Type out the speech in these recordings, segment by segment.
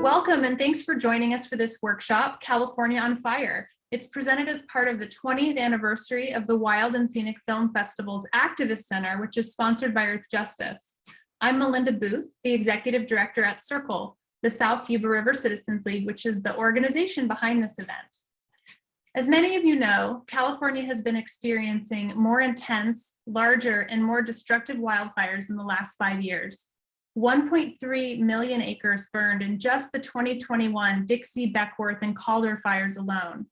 Welcome and thanks for joining us for this workshop, California on Fire. It's presented as part of the 20th anniversary of the Wild and Scenic Film Festival's Activist Center, which is sponsored by Earth Justice. I'm Melinda Booth, the Executive Director at CIRCLE, the South Yuba River Citizens League, which is the organization behind this event. As many of you know, California has been experiencing more intense, larger, and more destructive wildfires in the last 5 years. 1.3 million acres burned in just the 2021 Dixie, Beckwourth, and Caldor fires alone.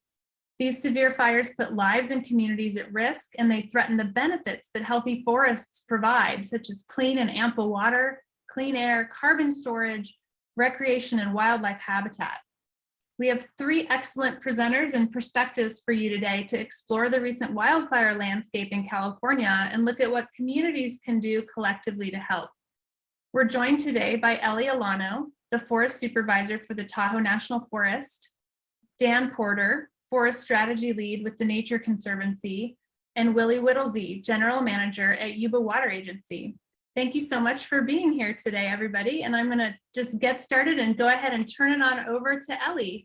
These severe fires put lives and communities at risk, and they threaten the benefits that healthy forests provide, such as clean and ample water, clean air, carbon storage, recreation, and wildlife habitat. We have 3 excellent presenters and perspectives for you today to explore the recent wildfire landscape in California and look at what communities can do collectively to help. We're joined today by Eli Ilano, the Forest Supervisor for the Tahoe National Forest, Dan Porter, Forest Strategy Lead with the Nature Conservancy, and Willie Whittlesey, General Manager at Yuba Water Agency. Thank you so much for being here today, everybody. And I'm gonna just get started and go ahead and turn it on over to Eli.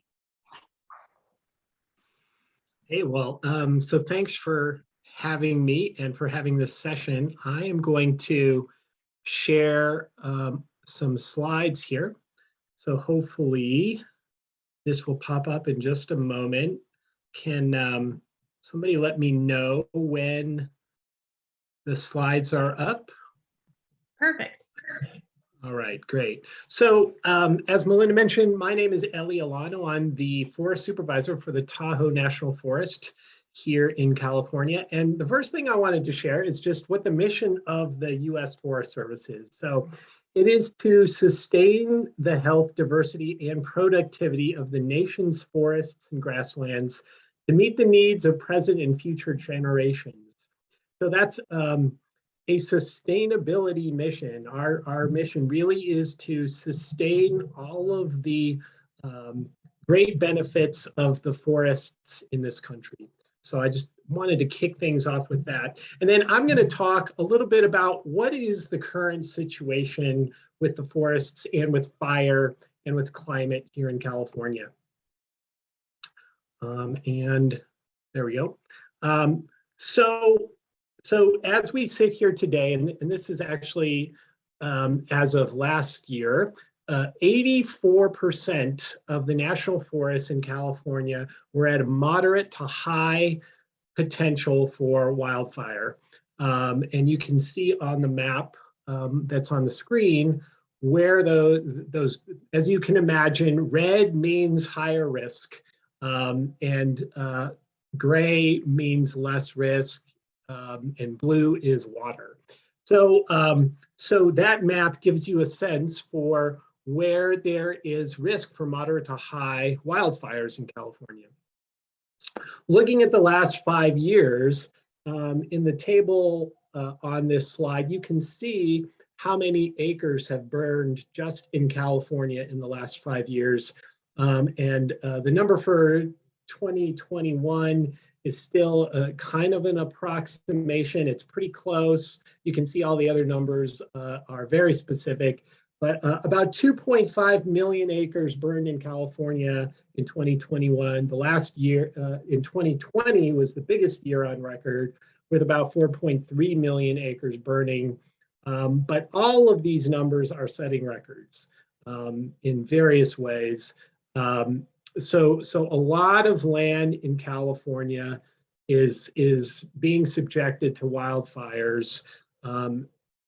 Hey, well, so thanks for having me and for having this session. I am going to share some slides here. So hopefully this will pop up in just a moment. Can somebody let me know when the slides are up? Perfect. All right, great. So as Melinda mentioned, my name is Eli Ilano. I'm the Forest Supervisor for the Tahoe National Forest here in California. And the first thing I wanted to share is just what the mission of the U.S. Forest Service is. So it is to sustain the health, diversity, and productivity of the nation's forests and grasslands to meet the needs of present and future generations. So that's a sustainability mission. Our mission really is to sustain all of the great benefits of the forests in this country. So I just wanted to kick things off with that. And then I'm going to talk a little bit about what is the current situation with the forests and with fire and with climate here in California. And there we go. So as we sit here today, and this is actually as of last year, 84% of the national forests in California were at a moderate to high potential for wildfire. And you can see on the map that's on the screen where those, as you can imagine, red means higher risk and gray means less risk and blue is water. So that map gives you a sense for where there is risk for moderate to high wildfires in California. Looking at the last 5 years, in the table on this slide, you can see how many acres have burned just in California in the last 5 years. The number for 2021 is still kind of an approximation. It's pretty close. You can see all the other numbers are very specific. But about 2.5 million acres burned in California in 2021. The last year, in 2020, was the biggest year on record with about 4.3 million acres burning. But all of these numbers are setting records in various ways. So a lot of land in California is being subjected to wildfires.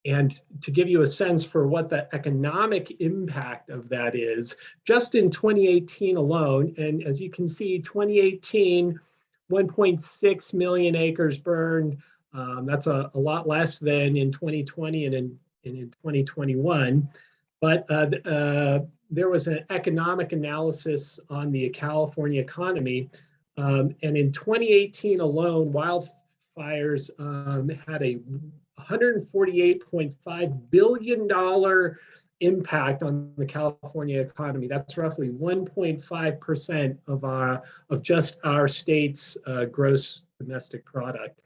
And to give you a sense for what the economic impact of that is, just in 2018 alone, and as you can see, 2018, 1.6 million acres burned. That's a lot less than in 2020 and in 2021. But there was an economic analysis on the California economy. And in 2018 alone, wildfires had a $148.5 billion impact on the California economy. That's roughly 1.5% of just our state's gross domestic product.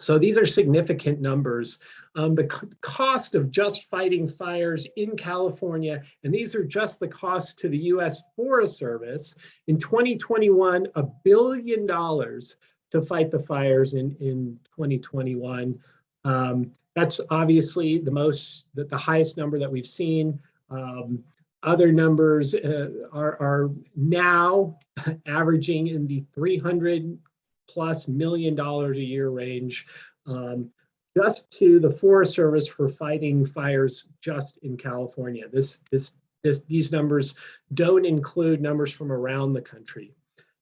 So these are significant numbers. The cost of just fighting fires in California, and these are just the costs to the US Forest Service, in 2021, $1 billion to fight the fires in 2021. That's obviously the highest number that we've seen. Other numbers are now averaging in the $300+ million a year range, just to the Forest Service for fighting fires just in California. These numbers don't include numbers from around the country.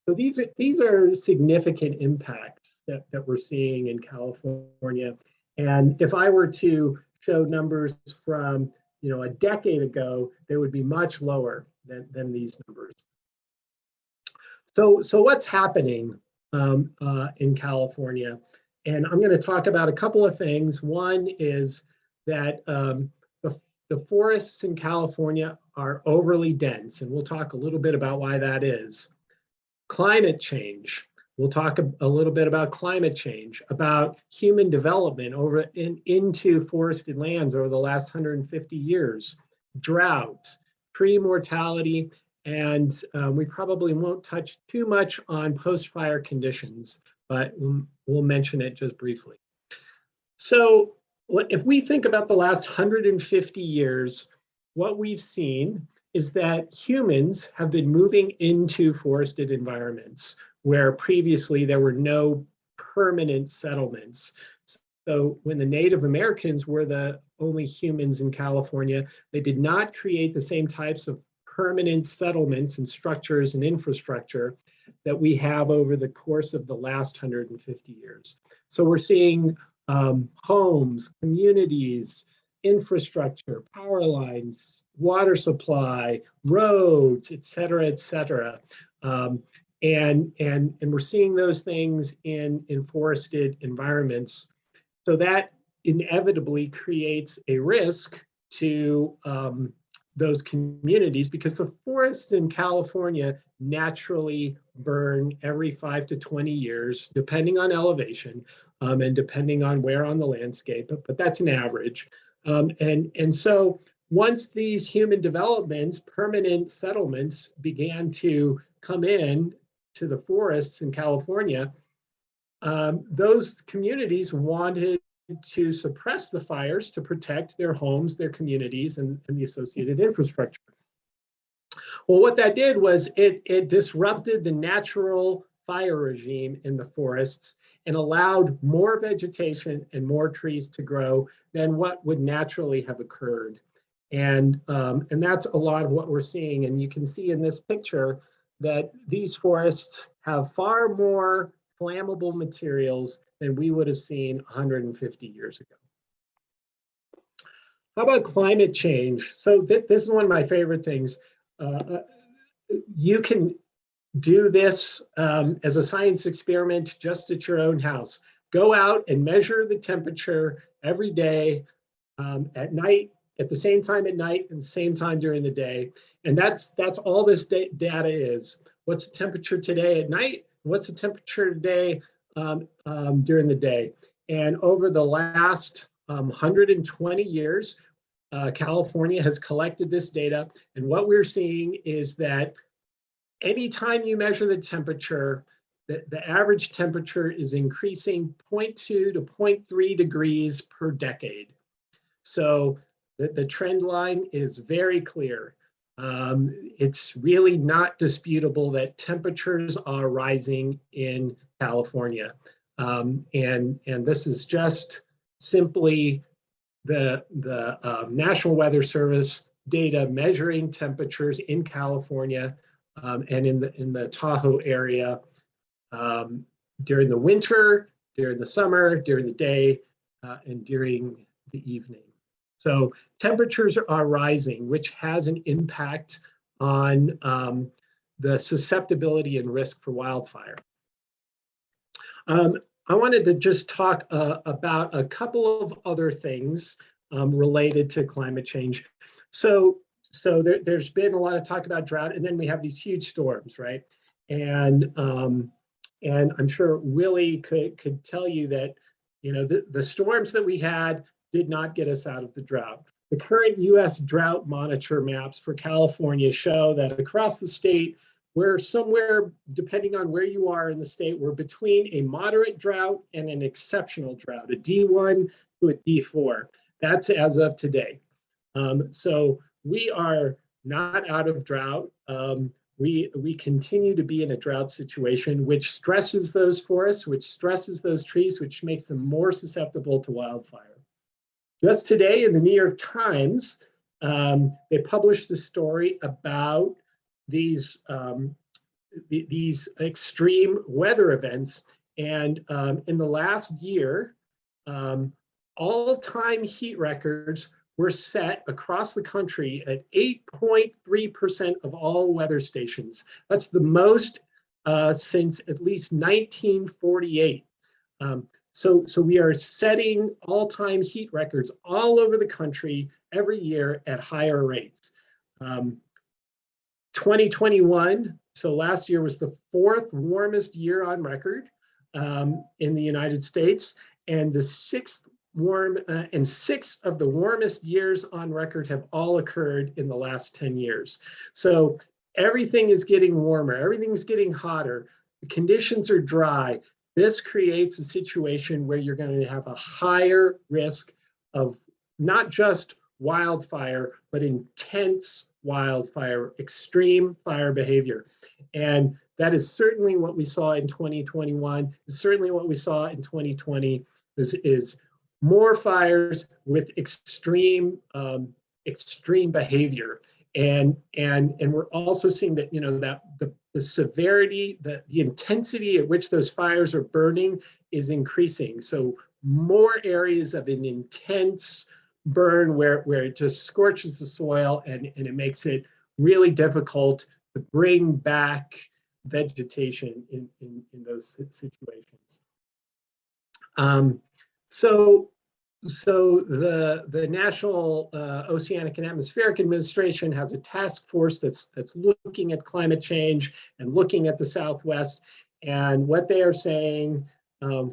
So these are significant impacts that we're seeing in California. And if I were to show numbers from a decade ago, they would be much lower than these numbers. So what's happening in California? And I'm going to talk about a couple of things. One is that the forests in California are overly dense, and we'll talk a little bit about why that is. Climate change. We'll talk a little bit about climate change, about human development into forested lands over the last 150 years, drought, tree mortality, and we probably won't touch too much on post-fire conditions, but we'll mention it just briefly. So if we think about the last 150 years, what we've seen is that humans have been moving into forested environments where previously there were no permanent settlements. So when the Native Americans were the only humans in California, they did not create the same types of permanent settlements and structures and infrastructure that we have over the course of the last 150 years. So we're seeing homes, communities, infrastructure, power lines, water supply, roads, et cetera, et cetera. And we're seeing those things in forested environments. So that inevitably creates a risk to those communities, because the forests in California naturally burn every 5 to 20 years, depending on elevation and depending on where on the landscape, but that's an average. And so once these human developments, permanent settlements began to come in to the forests in California, those communities wanted to suppress the fires to protect their homes, their communities, and the associated infrastructure. Well, what that did was it disrupted the natural fire regime in the forests and allowed more vegetation and more trees to grow than what would naturally have occurred. And that's a lot of what we're seeing. And you can see in this picture that these forests have far more flammable materials than we would have seen 150 years ago. How about climate change? So this is one of my favorite things. You can do this as a science experiment just at your own house. Go out and measure the temperature every day at night, at the same time at night and the same time during the day. And that's all this data is. What's the temperature today at night? What's the temperature today during the day? And over the last 120 years, California has collected this data. And what we're seeing is that anytime you measure the temperature, the average temperature is increasing 0.2 to 0.3 degrees per decade. So the trend line is very clear. It's really not disputable that temperatures are rising in California. And this is just simply the National Weather Service data measuring temperatures in California and in the Tahoe area during the winter, during the summer, during the day, and during the evening. So temperatures are rising, which has an impact on the susceptibility and risk for wildfire. I wanted to just talk about a couple of other things related to climate change. So there's been a lot of talk about drought, and then we have these huge storms, right? And I'm sure Willie could tell you that The storms that we had did not get us out of the drought. The current U.S. drought monitor maps for California show that across the state, we're somewhere, depending on where you are in the state, we're between a moderate drought and an exceptional drought, a D1 to a D4. That's as of today. So we are not out of drought. We continue to be in a drought situation, which stresses those forests, which stresses those trees, which makes them more susceptible to wildfire. Just today in the New York Times, they published a story about these extreme weather events. And in the last year, all-time heat records were set across the country at 8.3% of all weather stations. That's the most since at least 1948. So we are setting all-time heat records all over the country every year at higher rates. 2021, so last year was the 4th warmest year on record in the United States, and the 6th and 6 of the warmest years on record have all occurred in the last 10 years. So everything is getting warmer, everything's getting hotter, the conditions are dry. This creates a situation where you're going to have a higher risk of not just wildfire, but intense wildfire, extreme fire behavior. And that is certainly what we saw in 2021, certainly what we saw in 2020 is more fires with extreme behavior. And we're also seeing that, that the severity, the intensity at which those fires are burning is increasing. So more areas of an intense burn where it just scorches the soil and it makes it really difficult to bring back vegetation in those situations. So the National Oceanic and Atmospheric Administration has a task force that's looking at climate change and looking at the Southwest. And what they are saying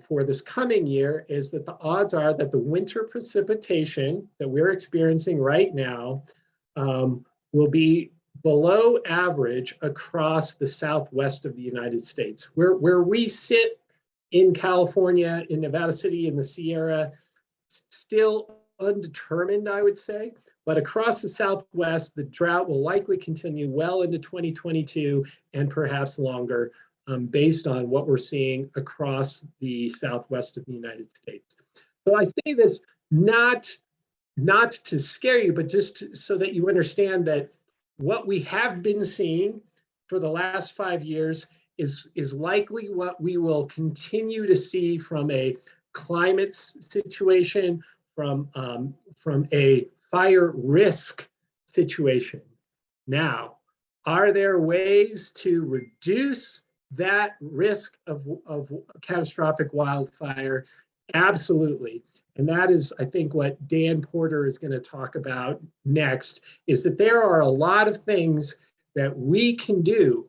for this coming year is that the odds are that the winter precipitation that we're experiencing right now will be below average across the Southwest of the United States. Where we sit in California, in Nevada City, in the Sierra, still undetermined, I would say, but across the Southwest, the drought will likely continue well into 2022 and perhaps longer, based on what we're seeing across the Southwest of the United States. So I say this not to scare you, but just so that you understand that what we have been seeing for the last 5 years is likely what we will continue to see from a climate situation, from a fire risk situation. Now, are there ways to reduce that risk of catastrophic wildfire? Absolutely. And that is, I think, what Dan Porter is going to talk about next, is that there are a lot of things that we can do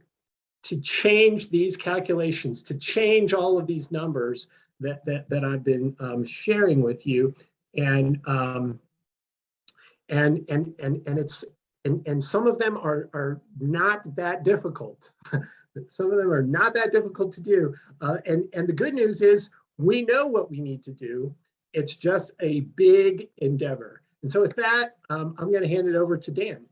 to change these calculations, to change all of these numbers that I've been sharing with you, and some of them are not that difficult. Some of them are not that difficult to do, and the good news is we know what we need to do. It's just a big endeavor. And so with that, I'm going to hand it over to Dan.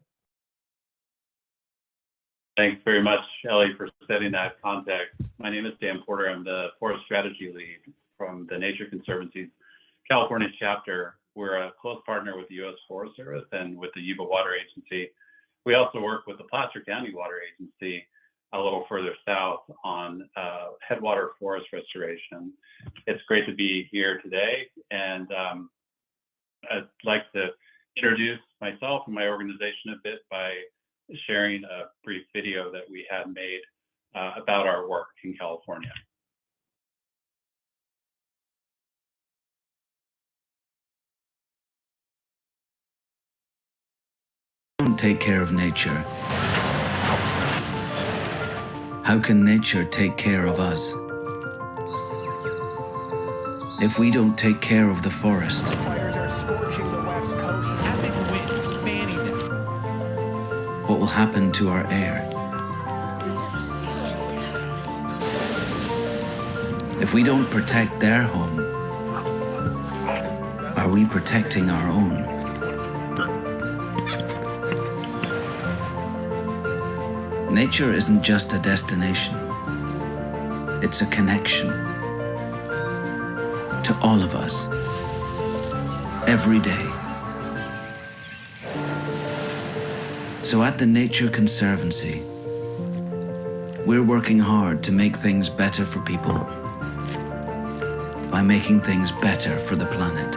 Thanks very much, Ellie, for setting that context. My name is Dan Porter. I'm the Forest Strategy Lead from the Nature Conservancy's California chapter. We're a close partner with the U.S. Forest Service and with the Yuba Water Agency. We also work with the Placer County Water Agency a little further south on headwater forest restoration. It's great to be here today, and I'd like to introduce myself and my organization a bit by sharing a brief video that we had made about our work in California. Don't take care of nature. How can nature take care of us? If we don't take care of the forest, Fires are scorching the west coast, epic winds fanning them. what will happen to our air? If we don't protect their home, are we protecting our own? Nature isn't just a destination. It's a connection to all of us, every day. So at the Nature Conservancy, we're working hard to make things better for people by making things better for the planet,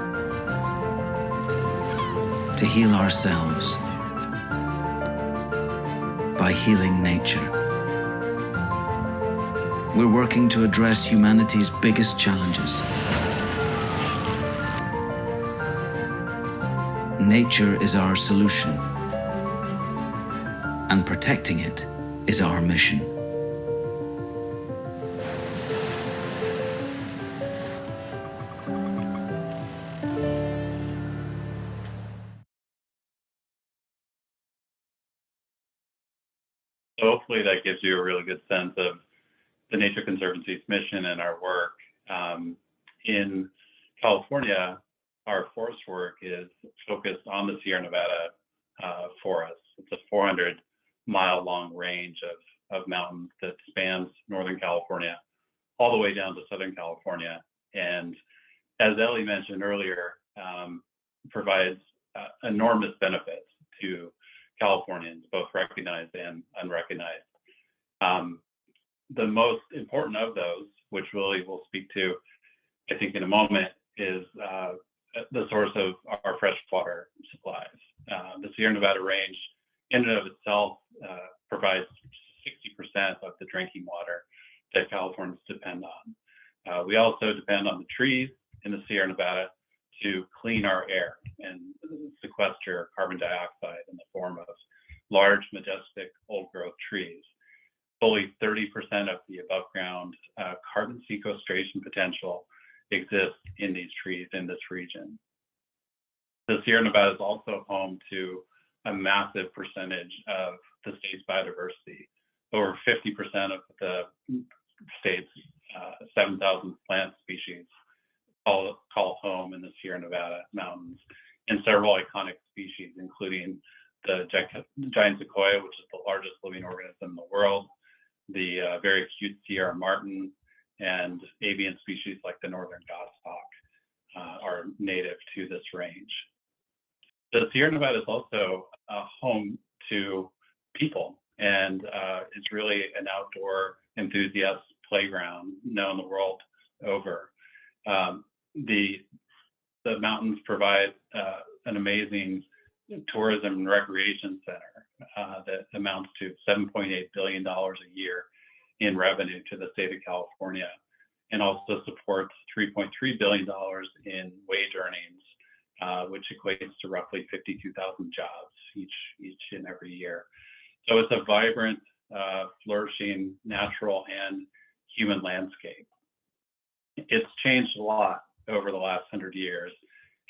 to heal ourselves by healing nature. We're working to address humanity's biggest challenges. Nature is our solution, and protecting it is our mission. So hopefully that gives you a really good sense of the Nature Conservancy's mission and our work. In California, our forest work is focused on the Sierra Nevada forest. It's a 400-mile-long range of mountains that spans Northern California all the way down to Southern California. And as Eli mentioned earlier, provides enormous benefits to Californians, both recognized and unrecognized. The most important of those, which Willie will speak to, I think, in a moment, is the source of our freshwater supplies. The Sierra Nevada range, in and of itself, provides 60% of the drinking water that Californians depend on. We also depend on the trees in the Sierra Nevada to clean our air and sequester carbon dioxide in the form of large, majestic, old-growth trees. Fully 30% of the above-ground carbon sequestration potential exists in these trees in this region. The Sierra Nevada is also home to a massive percentage of the state's biodiversity. Over 50% of the state's 7,000 plant species call home in the Sierra Nevada mountains, and several iconic species, including the giant sequoia, which is the largest living organism in the world, the very cute Sierra martin, and avian species like the northern goshawk are native to this range. The Sierra Nevada is also home to people, and it's really an outdoor enthusiast playground known the world over. The mountains provide an amazing tourism and recreation center that amounts to $7.8 billion a year in revenue to the state of California, and also supports $3.3 billion in wage earnings, which equates to roughly 52,000 jobs each and every year. So it's a vibrant, flourishing, natural and human landscape. It's changed a lot over the last 100 years,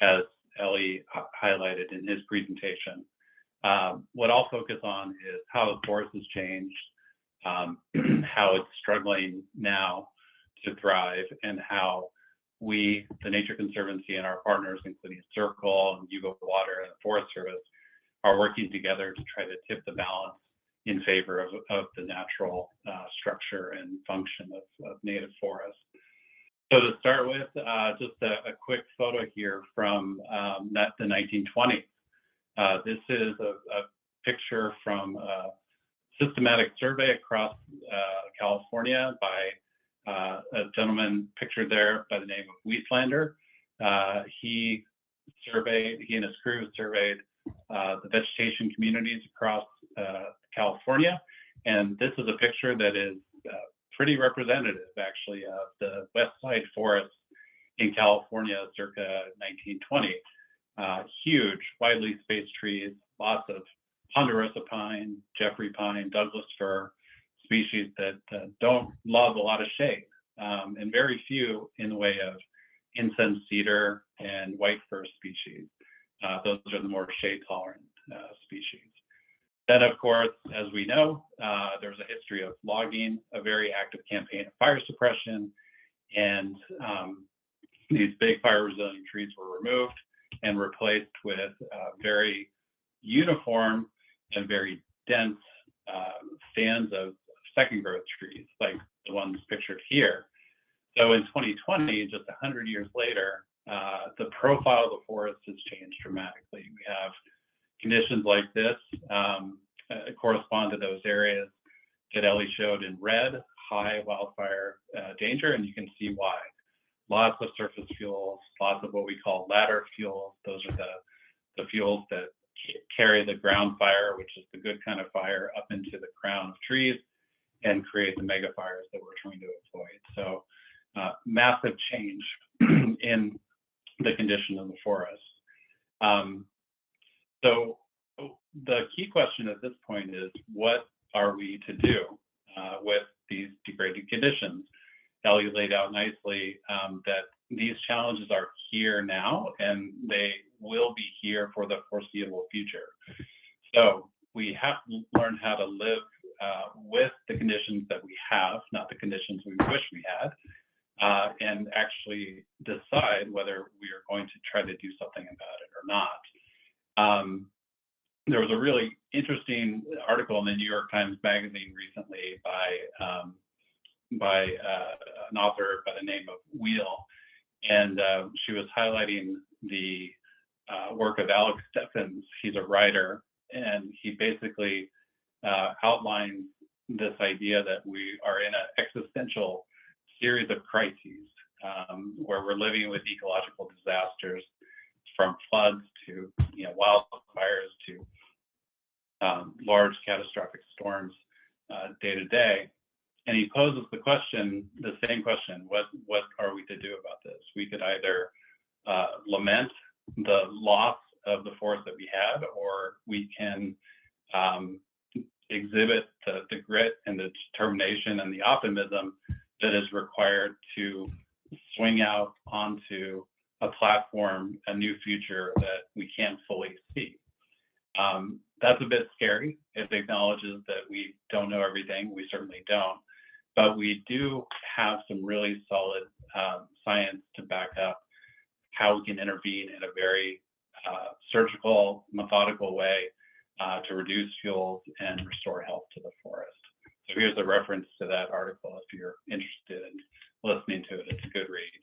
as Eli highlighted in his presentation. What I'll focus on is how the forest has changed, how it's struggling now to thrive, and how we, the Nature Conservancy, and our partners, including Circle and Yuba Water and the Forest Service, are working together to try to tip the balance in favor of the natural structure and function of native forests. So to start with, just a quick photo here from the 1920s. This is a picture from a systematic survey across California by a gentleman pictured there by the name of Wheatlander. He and his crew surveyed the vegetation communities across California, and this is a picture that is pretty representative, actually, of the West Side Forest in California circa 1920. Huge, widely spaced trees, lots of ponderosa pine, Jeffrey pine, Douglas fir, species that don't love a lot of shade, and very few in the way of incense cedar, and white fir species. Those are the more shade tolerant species. Then, of course, as we know, there's a history of logging, a very active campaign of fire suppression, and these big fire resilient trees were removed and replaced with very uniform and very dense stands of second growth trees, like the ones pictured here. So in 2020, just 100 years later, the profile of the forest has changed dramatically. We have conditions like this correspond to those areas that Ellie showed in red, high wildfire danger, and you can see why. Lots of surface fuels, lots of what we call ladder fuels. Those are the fuels that carry the ground fire, which is the good kind of fire, up into the crown of trees and create the mega fires that we're trying to avoid. So massive change in the condition of the forest. So the key question at this point is, what are we to do with these degraded conditions? Ellie laid out nicely that these challenges are here now, and they will be here for the foreseeable future. So we have to learn how to live with the conditions that we have, not the conditions we wish we had, and actually decide whether we are going to try to do something about it or not. There was a really interesting article in the New York Times Magazine recently by an author by the name of Willie, and she was highlighting the work of Alex Steffens. He's a writer, and he basically outlines this idea that we are in an existential series of crises where we're living with ecological disasters, from floods to wildfires to large catastrophic storms day to day. And he poses the same question, what are we to do about this? We could either lament the loss of the forest that we had, or we can exhibit the grit and the determination and the optimism that is required to swing out onto a platform, a new future that we can't fully see. That's a bit scary. It acknowledges that we don't know everything. We certainly don't. But we do have some really solid science to back up how we can intervene in a very surgical, methodical way to reduce fuels and restore health to the forest. So here's a reference to that article if you're interested in listening to it. It's a good read.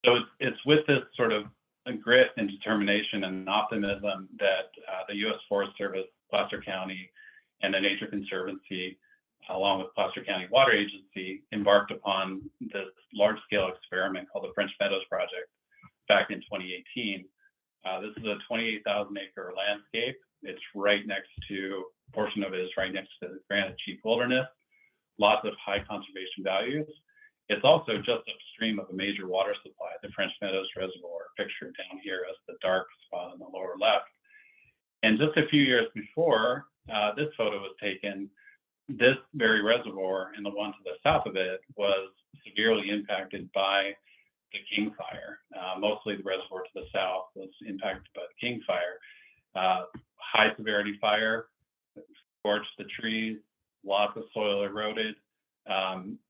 So it's with this sort of grit and determination and optimism that the U.S. Forest Service, Placer County, and the Nature Conservancy, along with Placer County Water Agency, embarked upon this large-scale experiment called the French Meadows Project back in 2018. This is a 28,000-acre landscape. It's right next to, a portion of it is right next to the Granite Chief Wilderness, lots of high conservation values. It's also just upstream of a major water supply, the French Meadows Reservoir, pictured down here as the dark spot on the lower left. And just a few years before this photo was taken, this very reservoir and the one to the south of it was severely impacted by the King Fire. Mostly the reservoir to the south was impacted by the King Fire. High severity fire, scorched the trees, lots of soil eroded,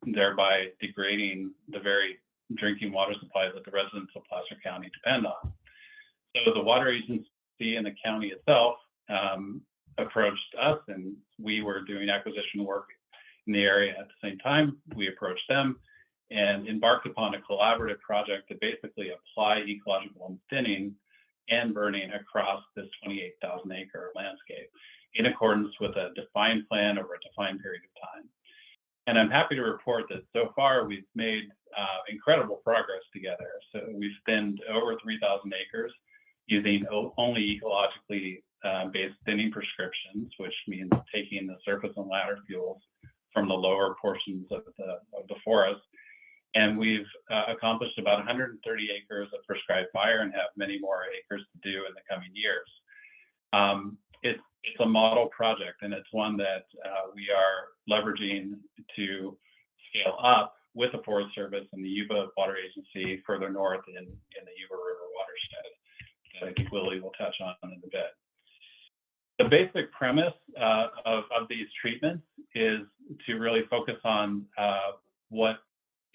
thereby degrading the very drinking water supply that the residents of Placer County depend on. So the water agency and the county itself approached us, and we were doing acquisition work in the area at the same time. We approached them and embarked upon a collaborative project to basically apply ecological thinning and burning across this 28,000-acre landscape in accordance with a defined plan over a defined period of time. And I'm happy to report that so far we've made incredible progress together. So we've thinned over 3,000 acres using only ecologically based thinning prescriptions, which means taking the surface and ladder fuels from the lower portions of the forest. And we've accomplished about 130 acres of prescribed fire and have many more acres to do in the coming years. It's a model project, and it's one that we are leveraging to scale up with the Forest Service and the Yuba Water Agency further north in the Yuba River watershed that I think Willie will touch on in a bit. The basic premise of these treatments is to really focus on what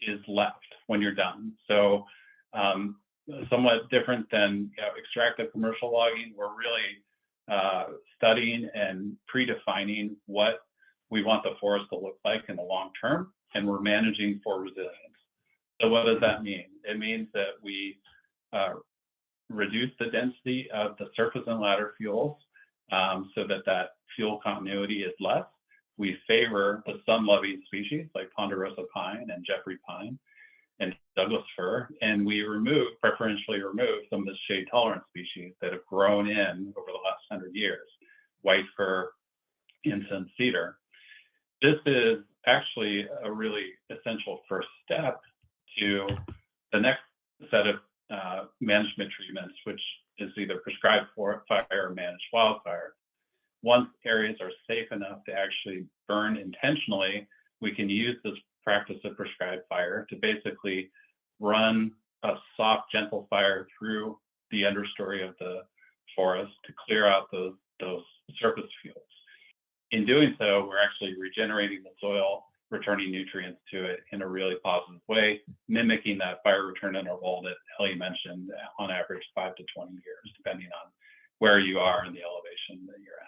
is left when you're done. So somewhat different than extractive commercial logging, we're really studying and predefining what we want the forest to look like in the long term, and we're managing for resilience. So what does that mean? It means that we reduce the density of the surface and ladder fuels so that fuel continuity is less. We favor the sun-loving species like ponderosa pine and Jeffrey pine and Douglas fir, and we preferentially remove some of the shade-tolerant species that have grown in over the last 100 years, white fir, incense, cedar. This is actually a really essential first step to the next set of management treatments, which is either prescribed for fire or managed wildfire. Once areas are safe enough to actually burn intentionally, we can use this practice of prescribed fire to basically run a soft, gentle fire through the understory of the forest to clear out those surface fuels. In doing so, we're actually regenerating the soil, returning nutrients to it in a really positive way, mimicking that fire return interval that Ellie mentioned, on average 5 to 20 years, depending on where you are in the elevation that you're at.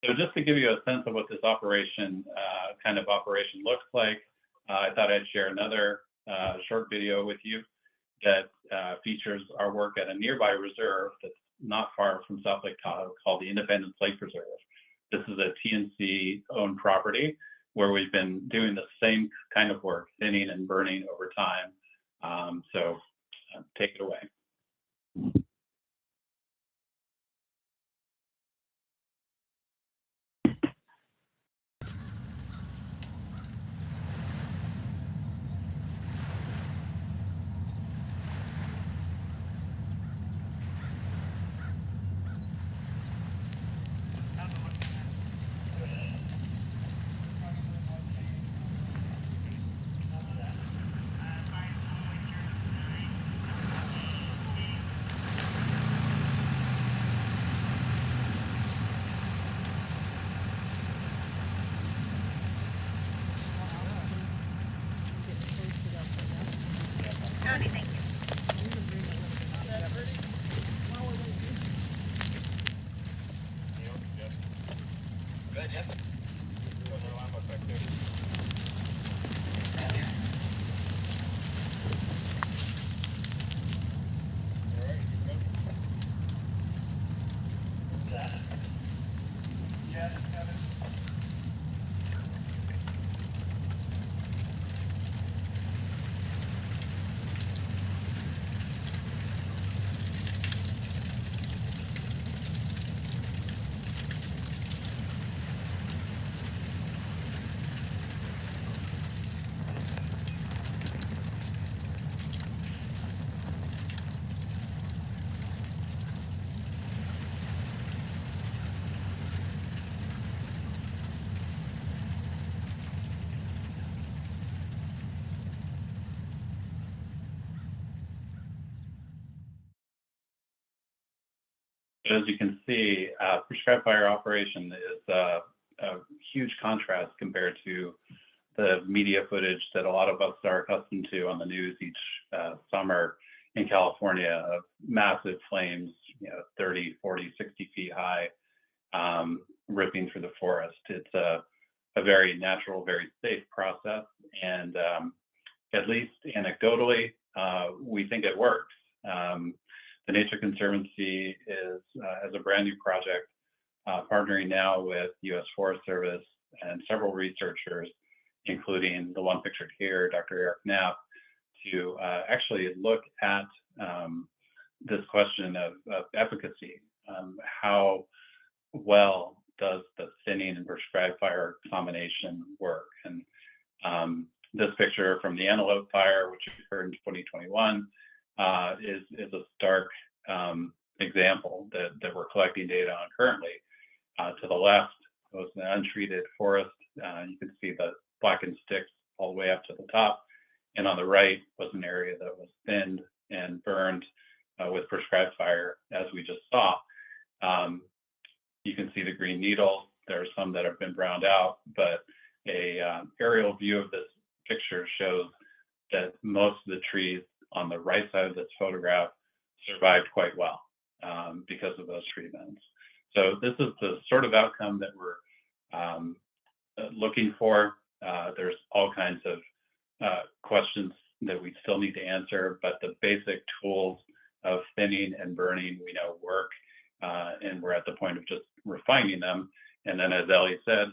So just to give you a sense of what this operation looks like, I thought I'd share another short video with you that features our work at a nearby reserve that's not far from South Lake Tahoe called the Independence Lake Reserve. This is a TNC-owned property where we've been doing the same kind of work, thinning and burning over time. So take it away. As you can see, prescribed fire operation is a huge contrast compared to the media footage that a lot of us are accustomed to on the news each summer in California of massive flames, 30, 40, 60 feet high, ripping through the forest. It's a very natural, very safe process. And at least anecdotally, we think it works. The Nature Conservancy has a brand new project partnering now with U.S. Forest Service and several researchers, including the one pictured here, Dr. Eric Knapp, to actually look at this question of efficacy. How well does the thinning and prescribed fire combination work? And this picture from the Antelope Fire, which occurred in 2021, is a stark example that we're collecting data on currently. To the left was an untreated forest. You can see the blackened sticks all the way up to the top. And on the right was an area that was thinned and burned with prescribed fire, as we just saw. You can see the green needles. There are some that have been browned out, but a aerial view of this picture shows that most of the trees on the right side of this photograph survived quite well because of those tree bends. So this is the sort of outcome that we're looking for. There's all kinds of questions that we still need to answer, but the basic tools of thinning and burning we know work, and we're at the point of just refining them. And then, as Ellie said,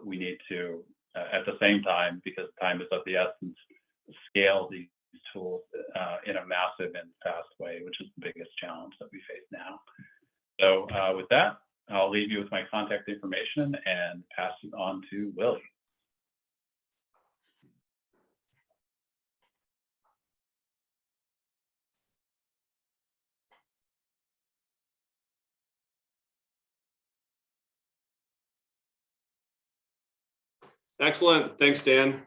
we need to, at the same time, because time is of the essence, scale these tools in a massive and fast way, which is the biggest challenge that we face now. So with that, I'll leave you with my contact information and pass it on to Willie. Excellent. Thanks, Dan.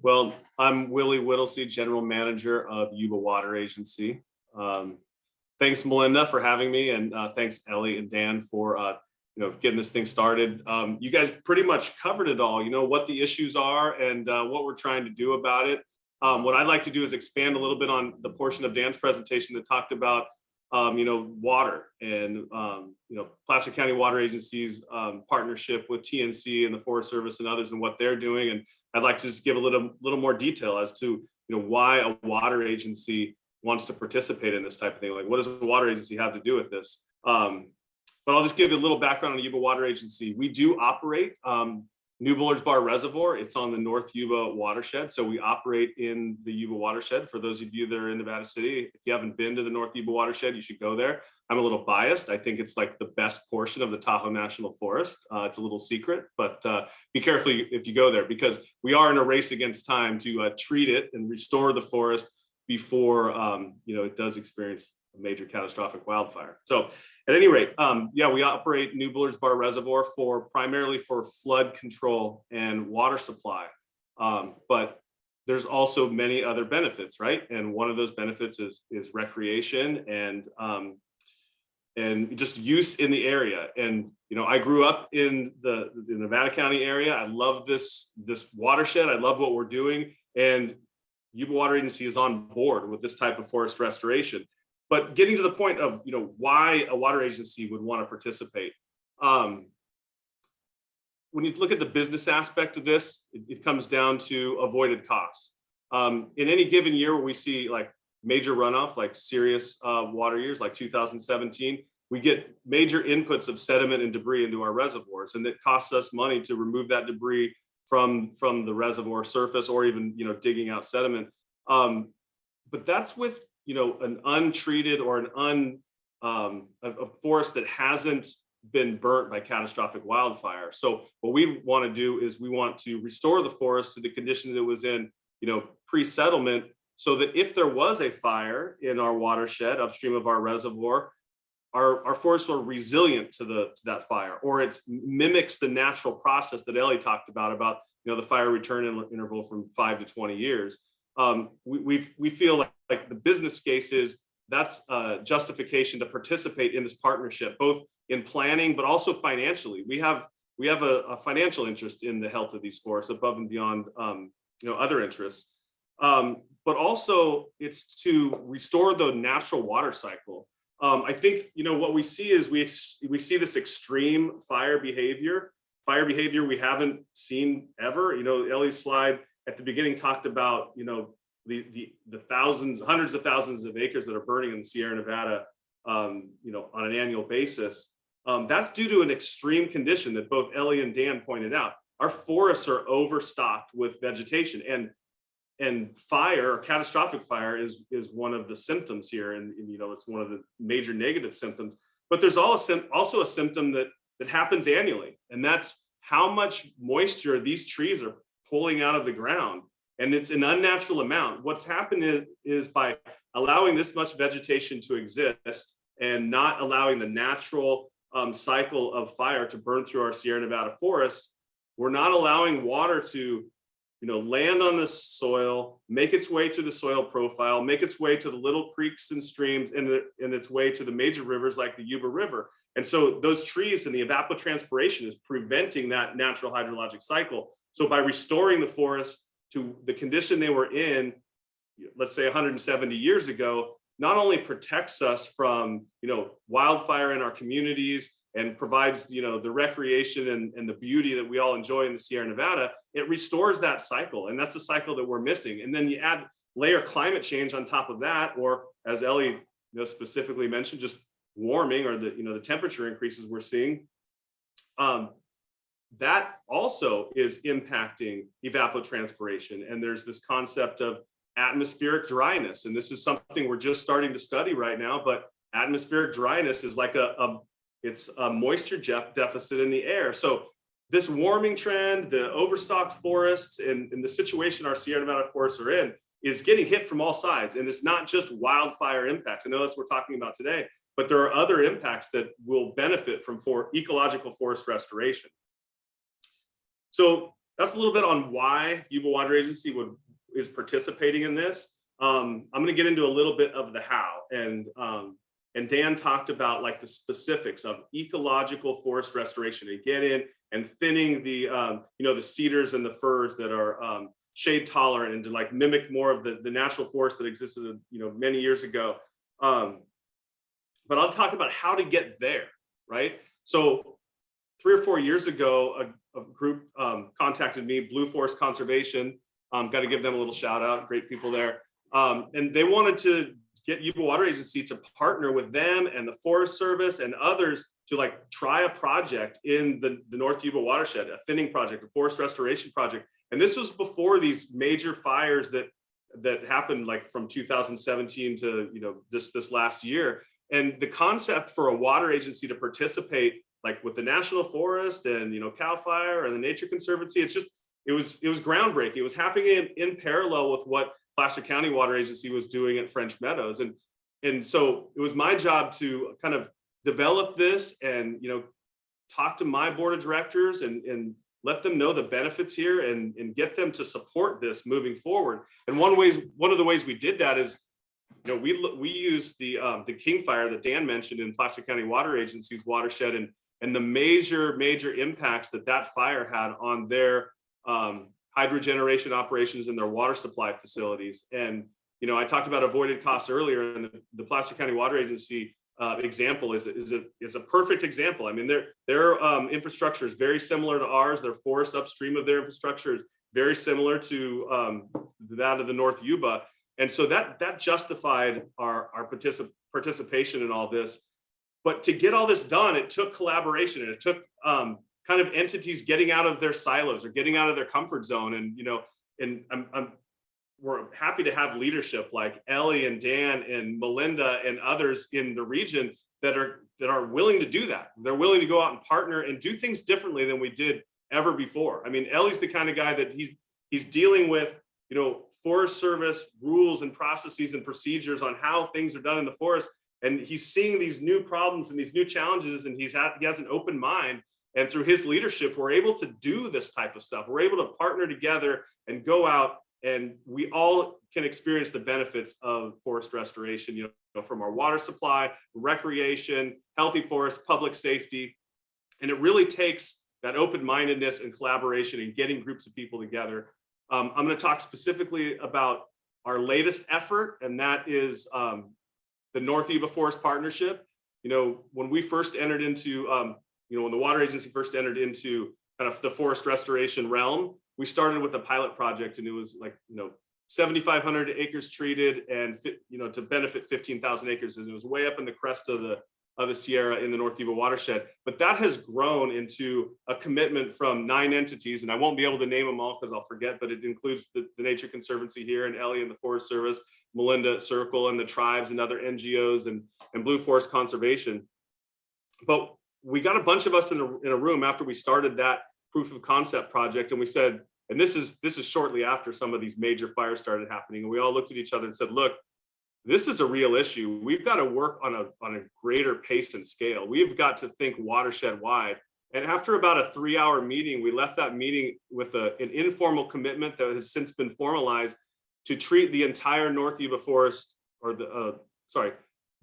Well, I'm Willie Whittlesey, General Manager of Yuba Water Agency. Thanks, Melinda, for having me, and thanks, Ellie and Dan, for getting this thing started. You guys pretty much covered it all. You know what the issues are and what we're trying to do about it. What I'd like to do is expand a little bit on the portion of Dan's presentation that talked about water and Placer County Water Agency's partnership with TNC and the Forest Service and others and what they're doing. And I'd like to just give a little more detail as to why a water agency wants to participate in this type of thing. Like, what does a water agency have to do with this? But I'll just give you a little background on the Yuba Water Agency. We do operate New Bullards Bar Reservoir. It's on the North Yuba watershed. So we operate in the Yuba watershed. For those of you that are in Nevada City, if you haven't been to the North Yuba watershed, you should go there. I'm a little biased. I think it's like the best portion of the Tahoe National Forest. It's a little secret, but be careful if you go there, because we are in a race against time to treat it and restore the forest before it does experience a major catastrophic wildfire. So at any rate, we operate New Bullards Bar Reservoir primarily for flood control and water supply. But there's also many other benefits, right? And one of those benefits is recreation and just use in the area. And I grew up in the Nevada County area. I love this watershed. I love what we're doing, and Yuba Water Agency is on board with this type of forest restoration. But getting to the point of why a water agency would want to participate, when you look at the business aspect of this, it comes down to avoided costs. In any given year where we see like major runoff, like serious water years, like 2017, we get major inputs of sediment and debris into our reservoirs, and it costs us money to remove that debris from the reservoir surface, or even digging out sediment. But that's with an untreated or a forest that hasn't been burnt by catastrophic wildfire. So what we want to do is we want to restore the forest to the conditions it was in, pre-settlement, so that if there was a fire in our watershed upstream of our reservoir, our forests are resilient to that fire, or it mimics the natural process that Ellie talked about the fire return interval from 5 to 20 years. We feel like the business case is that's justification to participate in this partnership, both in planning but also financially. We have a financial interest in the health of these forests above and beyond other interests, but also it's to restore the natural water cycle. I think what we see is we see this extreme fire behavior we haven't seen ever. Ellie's slide at the beginning talked about the hundreds of thousands of acres that are burning in the Sierra Nevada on an annual basis. That's due to an extreme condition that both Ellie and Dan pointed out. Our forests are overstocked with vegetation, and fire, or catastrophic fire, is one of the symptoms here, and it's one of the major negative symptoms. But there's also a symptom that happens annually, and that's how much moisture these trees are pulling out of the ground. And it's an unnatural amount. What's happened is by allowing this much vegetation to exist and not allowing the natural cycle of fire to burn through our Sierra Nevada forests, we're not allowing water to land on the soil, make its way through the soil profile, make its way to the little creeks and streams, and its way to the major rivers like the Yuba River. And so those trees and the evapotranspiration is preventing that natural hydrologic cycle. So by restoring the forest to the condition they were in, let's say 170 years ago, not only protects us from, wildfire in our communities and provides, the recreation and the beauty that we all enjoy in the Sierra Nevada, it restores that cycle. And that's a cycle that we're missing. And then you layer climate change on top of that, or as Ellie specifically mentioned, just warming or the temperature increases we're seeing. That also is impacting evapotranspiration. And there's this concept of atmospheric dryness. And this is something we're just starting to study right now, but atmospheric dryness is like it's a moisture deficit in the air. So this warming trend, the overstocked forests, and the situation our Sierra Nevada forests are in is getting hit from all sides. And it's not just wildfire impacts. I know that's what we're talking about today, but there are other impacts that will benefit from ecological forest restoration. So that's a little bit on why Yuba Water Agency is participating in this. I'm going to get into a little bit of the how, and Dan talked about like the specifics of ecological forest restoration, and get in and thinning the the cedars and the firs that are shade tolerant, and to like mimic more of the natural forest that existed many years ago. But I'll talk about how to get there, right? So 3 or 4 years ago, a group contacted me, Blue Forest Conservation. Got to give them a little shout out, great people there. And they wanted to get Yuba Water Agency to partner with them and the Forest Service and others to like try a project in the North Yuba watershed, a thinning project, a forest restoration project. And this was before these major fires that happened like from 2017 to this last year. And the concept for a water agency to participate like with the National Forest and CAL FIRE and the Nature Conservancy, it was groundbreaking. It was happening in parallel with what Placer County Water Agency was doing at French Meadows. And so it was my job to kind of develop this and talk to my board of directors and let them know the benefits here and get them to support this moving forward. And one of the ways we did that is we used the King Fire that Dan mentioned in Placer County Water Agency's watershed and the major impacts that fire had on their hydrogeneration operations and their water supply facilities. And I talked about avoided costs earlier, and the Placer County Water Agency example is a perfect example. I mean, their infrastructure is very similar to ours. Their forest upstream of their infrastructure is very similar to that of the North Yuba. And so that justified our participation in all this. But to get all this done, it took collaboration, and it took kind of entities getting out of their silos or getting out of their comfort zone. And we're happy to have leadership like Ellie and Dan and Melinda and others in the region that are willing to do that. They're willing to go out and partner and do things differently than we did ever before. I mean, Ellie's the kind of guy that he's dealing with, Forest Service rules and processes and procedures on how things are done in the forest. And he's seeing these new problems and these new challenges, and he has an open mind. And through his leadership, we're able to do this type of stuff. We're able to partner together and go out, and we all can experience the benefits of forest restoration, from our water supply, recreation, healthy forests, public safety. And it really takes that open-mindedness and collaboration and getting groups of people together. I'm going to talk specifically about our latest effort, and that is the North Yuba Forest Partnership. When we first entered into, when the water agency first entered into kind of the forest restoration realm, we started with a pilot project, and it was like, 7,500 acres treated and, to benefit 15,000 acres. And it was way up in the crest of the Sierra in the North Yuba watershed. But that has grown into a commitment from 9 entities, and I won't be able to name them all because I'll forget, but it includes the Nature Conservancy here, and Ellie and the Forest Service, Melinda at Circle and the tribes and other NGOs and Blue Forest Conservation. But we got a bunch of us in a room after we started that proof of concept project, and we said, and this is shortly after some of these major fires started happening, and we all looked at each other and said, look, this is a real issue. We've got to work on a greater pace and scale. We've got to think watershed wide. And after about a 3-hour meeting, we left that meeting with an informal commitment that has since been formalized to treat the entire North Yuba Forest, or the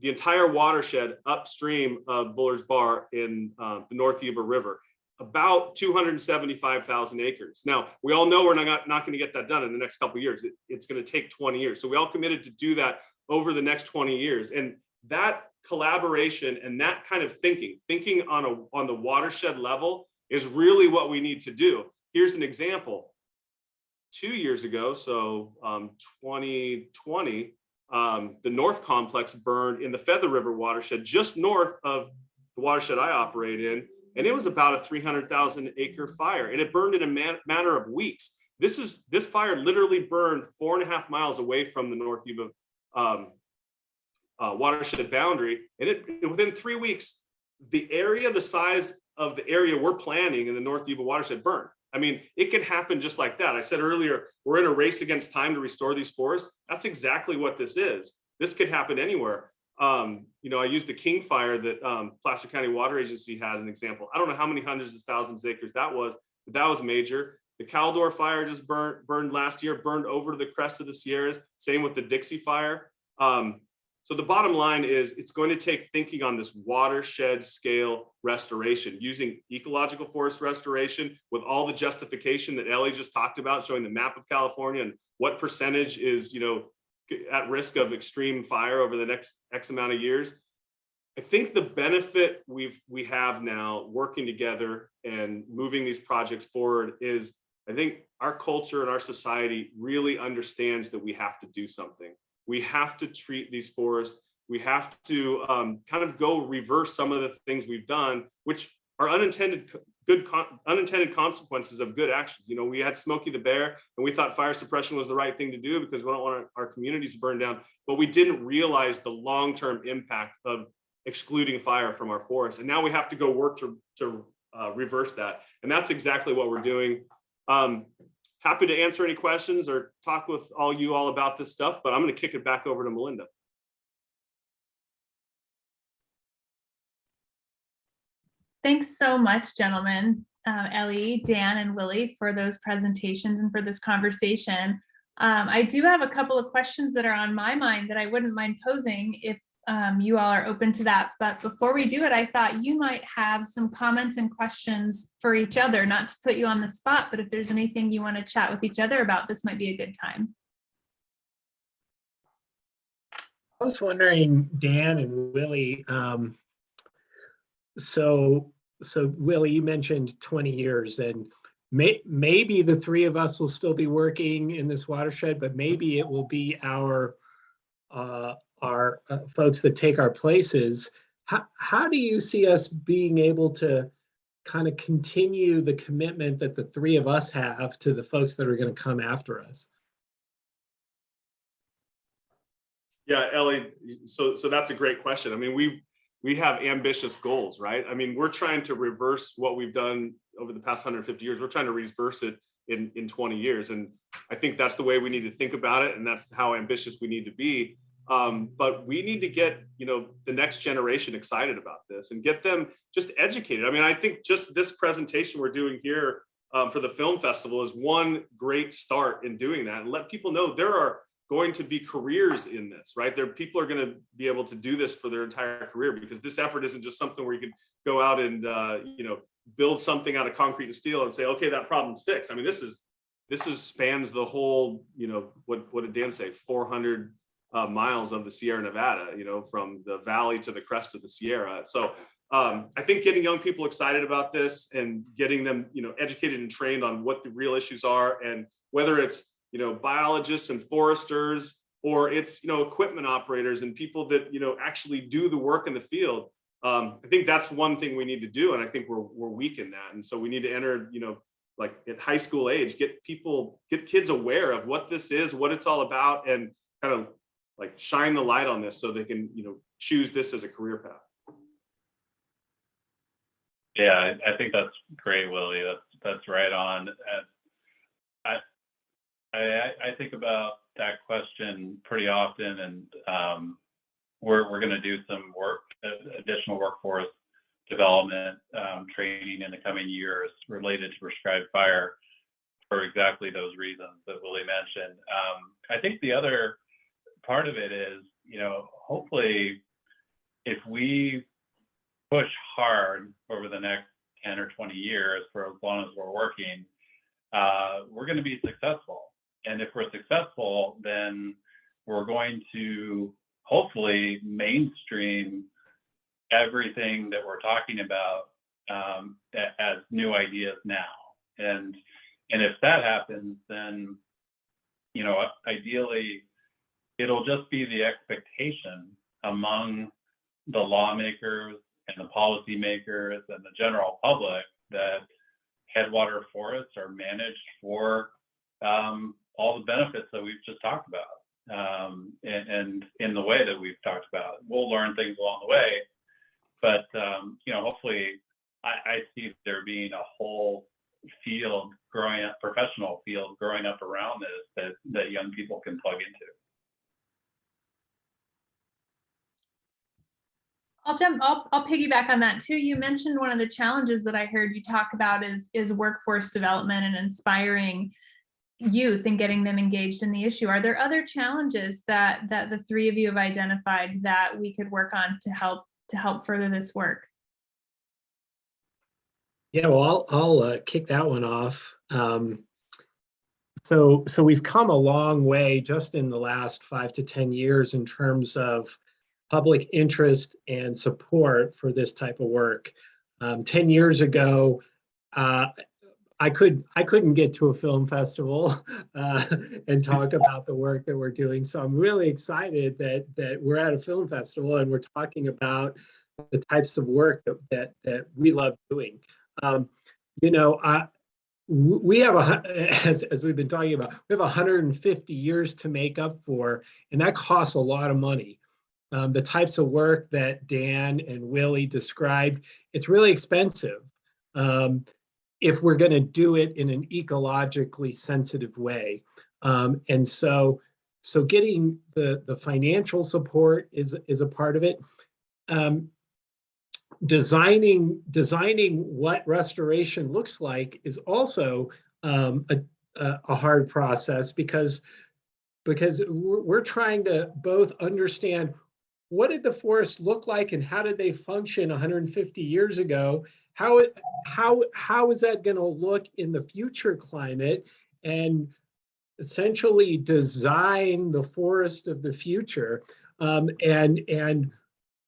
entire watershed upstream of Bullard's Bar in the North Yuba River, about 275,000 acres. Now, we all know we're not going to get that done in the next couple of years. It's going to take 20 years. So we all committed to do that over the next 20 years. And that collaboration and that kind of thinking on the watershed level is really what we need to do. Here's an example. 2 years ago, so 2020, the North Complex burned in the Feather River watershed, just north of the watershed I operate in, and it was about a 300,000 acre fire, and it burned in a matter of weeks. This fire literally burned 4.5 miles away from the North Yuba watershed boundary, and within 3 weeks, the size of the area we're planning in the North Yuba watershed burned. I mean, it could happen just like that. I said earlier, we're in a race against time to restore these forests. That's exactly what this is. This could happen anywhere. I used the King fire that Placer County Water Agency had an example. I don't know how many hundreds of thousands of acres that was, but that was major. The Caldor fire just burned last year, burned over to the crest of the Sierras. Same with the Dixie fire. So the bottom line is it's going to take thinking on this watershed scale restoration, using ecological forest restoration with all the justification that Ellie just talked about, showing the map of California and what percentage is, at risk of extreme fire over the next X amount of years. I think the benefit we have now working together and moving these projects forward is, I think our culture and our society really understands that we have to do something. We have to treat these forests. We have to kind of go reverse some of the things we've done, which are unintended consequences of good actions. We had Smokey the Bear, and we thought fire suppression was the right thing to do because we don't want our communities to burn down. But we didn't realize the long-term impact of excluding fire from our forests. And now we have to go work to reverse that. And that's exactly what we're doing. Happy to answer any questions or talk with you all about this stuff, but I'm going to kick it back over to Melinda. Thanks so much, gentlemen, Ellie, Dan, and Willie, for those presentations and for this conversation. I do have a couple of questions that are on my mind that I wouldn't mind posing if you all are open to that. But before we do it, I thought you might have some comments and questions for each other, not to put you on the spot, but if there's anything you want to chat with each other about, this might be a good time. I was wondering, Dan and Willie, so Willie, you mentioned 20 years, and maybe the three of us will still be working in this watershed, but maybe it will be our folks that take our places. How do you see us being able to kind of continue the commitment that the three of us have to the folks that are going to come after us? Yeah, Ellie, so that's a great question. I mean, we have ambitious goals, right? I mean, we're trying to reverse what we've done over the past 150 years. We're trying to reverse it in 20 years. And I think that's the way we need to think about it. And that's how ambitious we need to be. But we need to get, the next generation excited about this and get them just educated. I mean, I think just this presentation we're doing here for the film festival is one great start in doing that, and let people know there are going to be careers in this, right? People are going to be able to do this for their entire career, because this effort isn't just something where you can go out and, build something out of concrete and steel and say, okay, that problem's fixed. I mean, this spans the whole, what did Dan say? 400 miles of the Sierra Nevada, from the valley to the crest of the Sierra. So I think getting young people excited about this and getting them, educated and trained on what the real issues are, and whether it's, biologists and foresters, or it's, equipment operators and people that, actually do the work in the field. I think that's one thing we need to do. And I think we're weak in that. And so we need to enter, like at high school age, get kids aware of what this is, what it's all about, and kind of like shine the light on this so they can, choose this as a career path. Yeah, I think that's great, Willie. That's right on. I think about that question pretty often, and we're going to do some additional workforce development training flagging in the coming years related to prescribed fire for exactly those reasons that Willie mentioned. I think the other part of it is, hopefully if we push hard over the next 10 or 20 years for as long as we're working, we're going to be successful. And if we're successful, then we're going to hopefully mainstream everything that we're talking about as new ideas now. And if that happens, then, ideally, it'll just be the expectation among the lawmakers and the policymakers and the general public that headwater forests are managed for all the benefits that we've just talked about, and in the way that we've talked about. We'll learn things along the way, but hopefully I see there being a whole field growing up, professional field growing up around this that young people can plug into. I'll piggyback on that too. You mentioned one of the challenges that I heard you talk about is workforce development and inspiring youth and getting them engaged in the issue. Are there other challenges that the three of you have identified that we could work on to help further this work? Yeah, well, I'll kick that one off. So we've come a long way just in the last 5 to 10 years in terms of public interest and support for this type of work. 10 years ago, I couldn't get to a film festival and talk about the work that we're doing. So I'm really excited that we're at a film festival and we're talking about the types of work that we love doing. We have as we've been talking about, we have 150 years to make up for, and that costs a lot of money. The types of work that Dan and Willie described, it's really expensive if we're going to do it in an ecologically sensitive way. And so getting the financial support is a part of it. Designing what restoration looks like is also a hard process because we're trying to both understand what did the forests look like and how did they function 150 years ago? How is that going to look in the future climate, and essentially design the forest of the future? And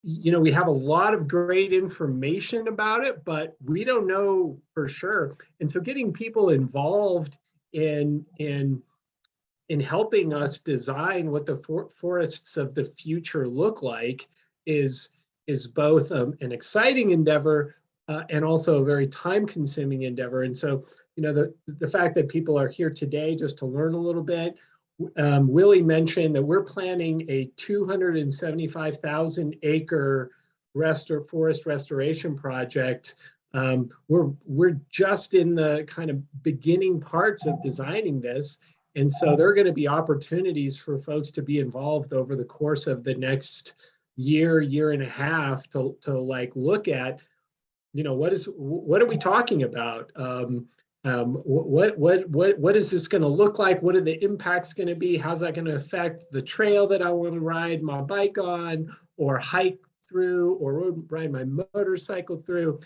we have a lot of great information about it, but we don't know for sure. And so getting people involved in helping us design what the forests of the future look like is both an exciting endeavor and also a very time-consuming endeavor. And so, the fact that people are here today just to learn a little bit. Willie mentioned that we're planning a 275,000 acre forest restoration project. We're just in the kind of beginning parts of designing this. And so there are going to be opportunities for folks to be involved over the course of the next year and a half to like look at, what are we talking about? What is this going to look like? What are the impacts going to be? How's that going to affect the trail that I want to ride my bike on, or hike through, or ride my motorcycle through?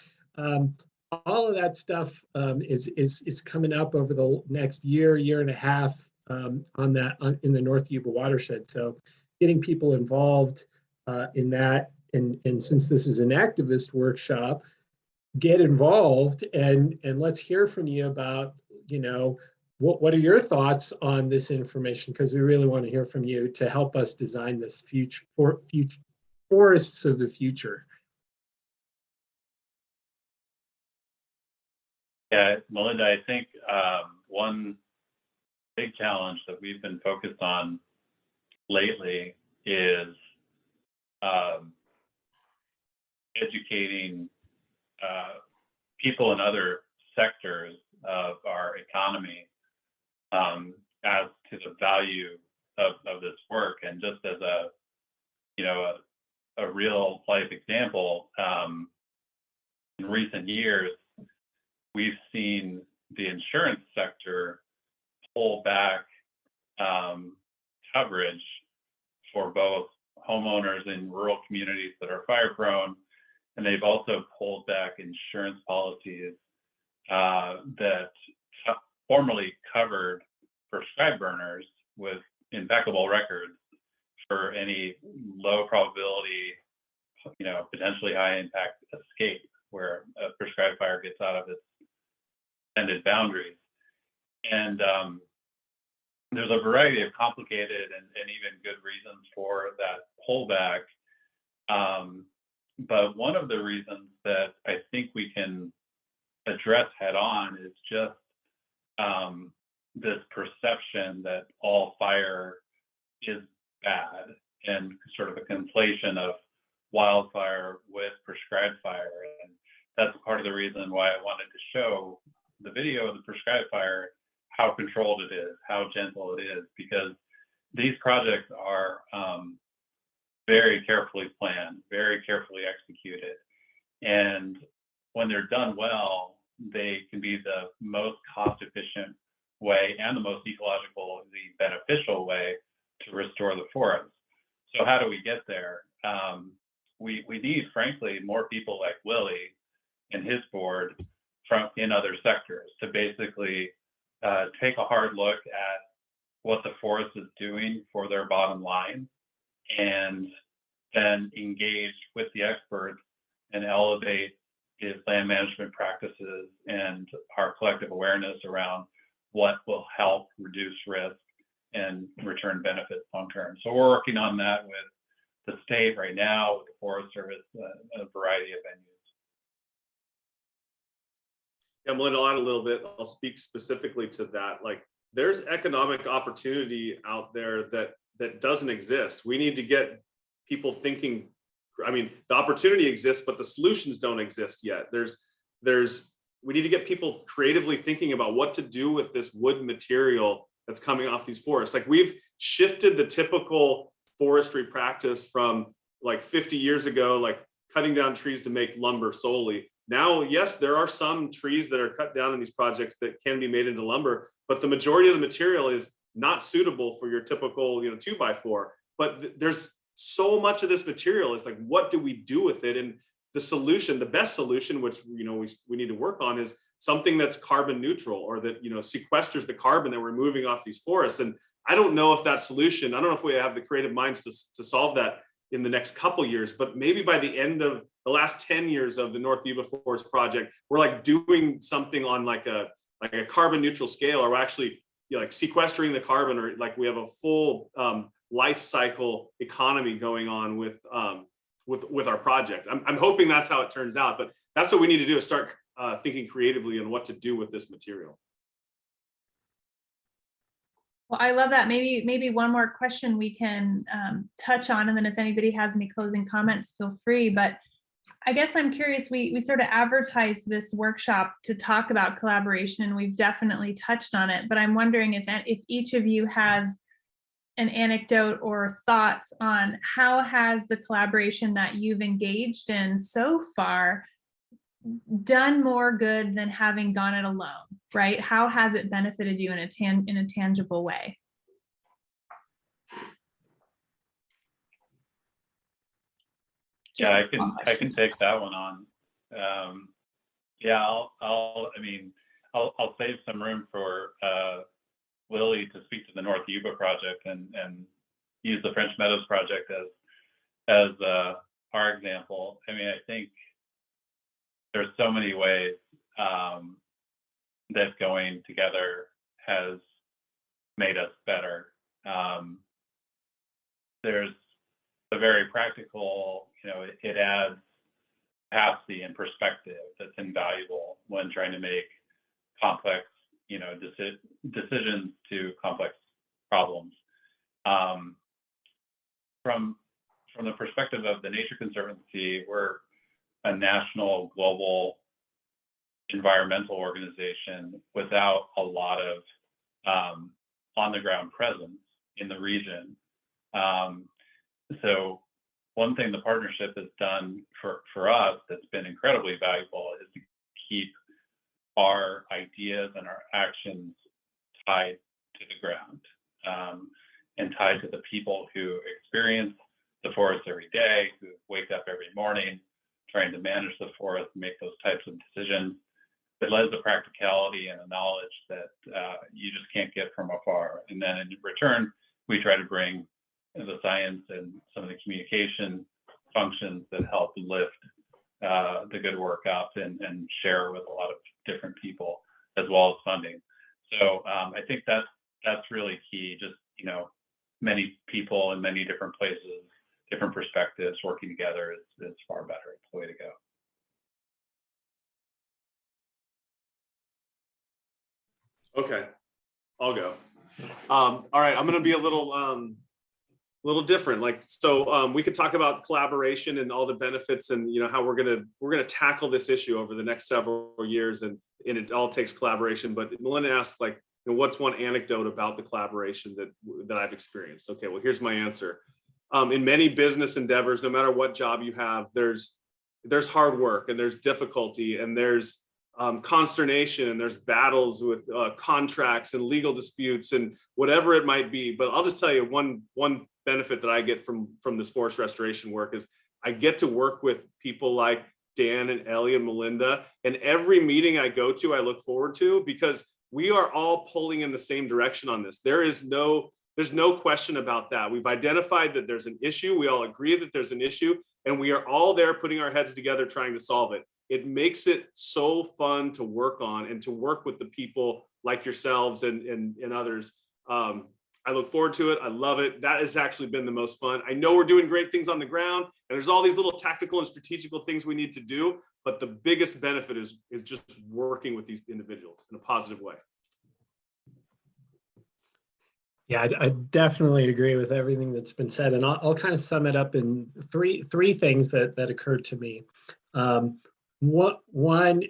All of that stuff is coming up over the next year and a half in the North Yuba watershed. So getting people involved in that, and since this is an activist workshop, get involved and let's hear from you about, what are your thoughts on this information, because we really want to hear from you to help us design this future forests of the future. Yeah, Melinda, I think one big challenge that we've been focused on lately is educating people in other sectors of our economy as to the value of this work. And just as a real life example, in recent years, we've seen the insurance sector pull back coverage for both homeowners in rural communities that are fire prone, and they've also pulled back insurance policies that formerly covered prescribed burners with impeccable records for any low probability, potentially high impact escape where a prescribed fire gets out of its intended boundaries. And there's a variety of complicated and even good reasons for that pullback. But one of the reasons that I think we can address head on is just this perception that all fire is bad, and sort of a conflation of wildfire with prescribed fire. And that's part of the reason why I wanted to show the video of the prescribed fire, how controlled it is, how gentle it is, because these projects are very carefully planned, very carefully executed. And when they're done well, they can be the most cost efficient way and the most ecologically beneficial way to restore the forest. So how do we get there? We need, frankly, more people like Willie and his board in other sectors to basically take a hard look at what the forest is doing for their bottom line, and then engage with the experts and elevate his land management practices and our collective awareness around what will help reduce risk and return benefits long term. So we're working on that with the state right now, with the Forest Service, a variety of venues. Yeah, Melinda, I'll add a little bit. I'll speak specifically to that. Like, there's economic opportunity out there that doesn't exist. We need to get people thinking. I mean, the opportunity exists, but the solutions don't exist yet. We need to get people creatively thinking about what to do with this wood material that's coming off these forests. Like, we've shifted the typical forestry practice from like 50 years ago, like cutting down trees to make lumber solely. Now, yes, there are some trees that are cut down in these projects that can be made into lumber, but the majority of the material is not suitable for your typical, 2x4. But there's so much of this material is like, what do we do with it? And the solution, the best solution, which we need to work on, is something that's carbon neutral, or that sequesters the carbon that we're moving off these forests. And I don't know if that solution, I don't know if we have the creative minds to solve that in the next couple years, but maybe by the end of the last 10 years of the North Yuba Forest project, we're like doing something on like a carbon neutral scale, or we're actually like sequestering the carbon, or like we have a full life cycle economy going on with our project. I'm hoping that's how it turns out, but that's what we need to do, is start thinking creatively on what to do with this material. Well, I love that. Maybe one more question we can touch on, and then if anybody has any closing comments, feel free. But I guess I'm curious, we sort of advertised this workshop to talk about collaboration, and we've definitely touched on it, but I'm wondering if each of you has an anecdote or thoughts on how has the collaboration that you've engaged in so far done more good than having gone it alone, right? How has it benefited you in a tangible way? Yeah, I can take that one on. I'll save some room for Willie to speak to the North Yuba project and use the French Meadows project as our example. I mean, I think there's so many ways that going together has made us better. There's a very practical, it adds capacity and perspective that's invaluable when trying to make complex, decisions to complex problems. From the perspective of the Nature Conservancy, we're a national, global environmental organization without a lot of on-the-ground presence in the region. So one thing the partnership has done for us that's been incredibly valuable is to keep our ideas and our actions tied to the ground, and tied to the people who experience the forest every day, who wake up every morning trying to manage the forest and make those types of decisions. It lends a practicality and a knowledge that you just can't get from afar. And then in return, we try to bring the science and some of the communication functions that help lift the good work up and share with a lot of different people, as well as funding. So I think that's really key. Just, many people in many different places, different perspectives working together is far better. It's the way to go. Okay, I'll go. All right, I'm going to be a little different. We could talk about collaboration and all the benefits, and how we're gonna tackle this issue over the next several years, and it all takes collaboration. But Melinda asked, what's one anecdote about the collaboration that I've experienced? Okay, well, here's my answer. In many business endeavors, no matter what job you have, there's hard work, and there's difficulty, and there's consternation, and there's battles with contracts and legal disputes and whatever it might be. But I'll just tell you one benefit that I get from this forest restoration work is I get to work with people like Dan and Ellie and Melinda, and every meeting I go to, I look forward to, because we are all pulling in the same direction on this. There's no question about that. We've identified that there's an issue. We all agree that there's an issue, and we are all there putting our heads together trying to solve it. It makes it so fun to work on and to work with the people like yourselves and others. I look forward to it. I love it. That has actually been the most fun. I know we're doing great things on the ground, and there's all these little tactical and strategical things we need to do, but the biggest benefit is just working with these individuals in a positive way. Yeah, I definitely agree with everything that's been said, and I'll kind of sum it up in three things that occurred to me. One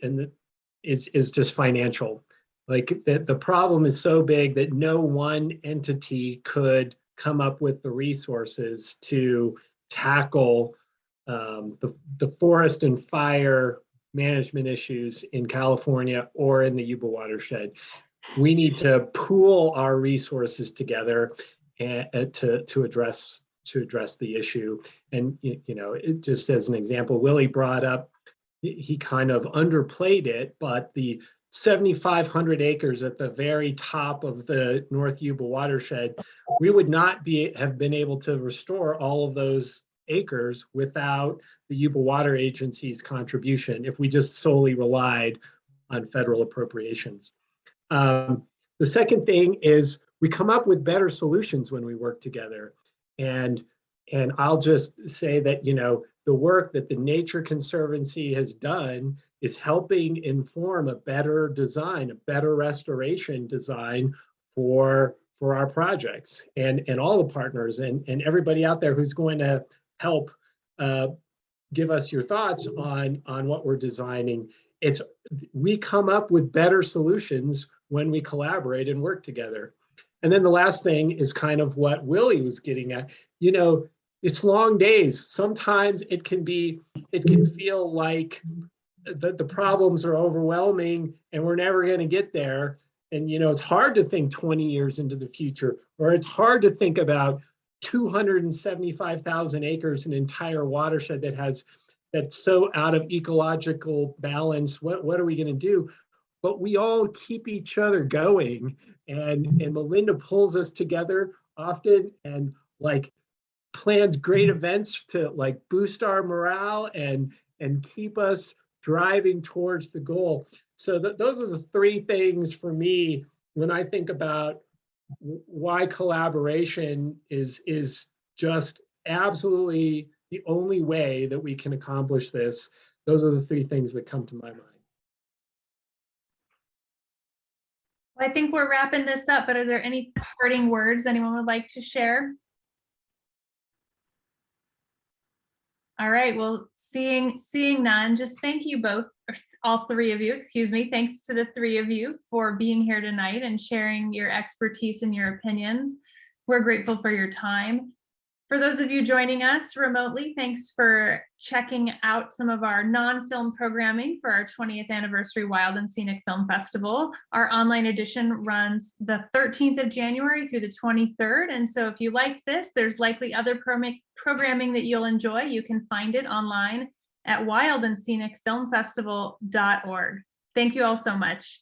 is just financial. The problem is so big that no one entity could come up with the resources to tackle the forest and fire management issues in California or in the Yuba watershed. We need to pool our resources together and to address the issue. And it just as an example, Willie brought up, he kind of underplayed it, but the 7,500 acres at the very top of the North Yuba watershed, we would not have been able to restore all of those acres without the Yuba Water Agency's contribution if we just solely relied on federal appropriations. The second thing is we come up with better solutions when we work together. And I'll just say that, the work that the Nature Conservancy has done is helping inform a better design, a better restoration design for our projects, and all the partners and everybody out there who's going to help give us your thoughts on what we're designing. We come up with better solutions when we collaborate and work together. And then the last thing is kind of what Willie was getting at. It's long days. Sometimes it can feel like the problems are overwhelming and we're never going to get there. And, it's hard to think 20 years into the future, or it's hard to think about 275,000 acres, an entire watershed that's so out of ecological balance. What are we going to do? But we all keep each other going, and Melinda pulls us together often and plans great events to boost our morale and keep us driving towards the goal. So those are the three things for me when I think about why collaboration is just absolutely the only way that we can accomplish this. Those are the three things that come to my mind. I think we're wrapping this up, but are there any parting words anyone would like to share? All right, well, seeing none, just thank you both, or all three of you, excuse me. Thanks to the three of you for being here tonight and sharing your expertise and your opinions. We're grateful for your time. For those of you joining us remotely, thanks for checking out some of our non-film programming for our 20th anniversary Wild and Scenic Film Festival. Our online edition runs the 13th of January through the 23rd. And so if you liked this, there's likely other programming that you'll enjoy. You can find it online at wildandscenicfilmfestival.org. Thank you all so much.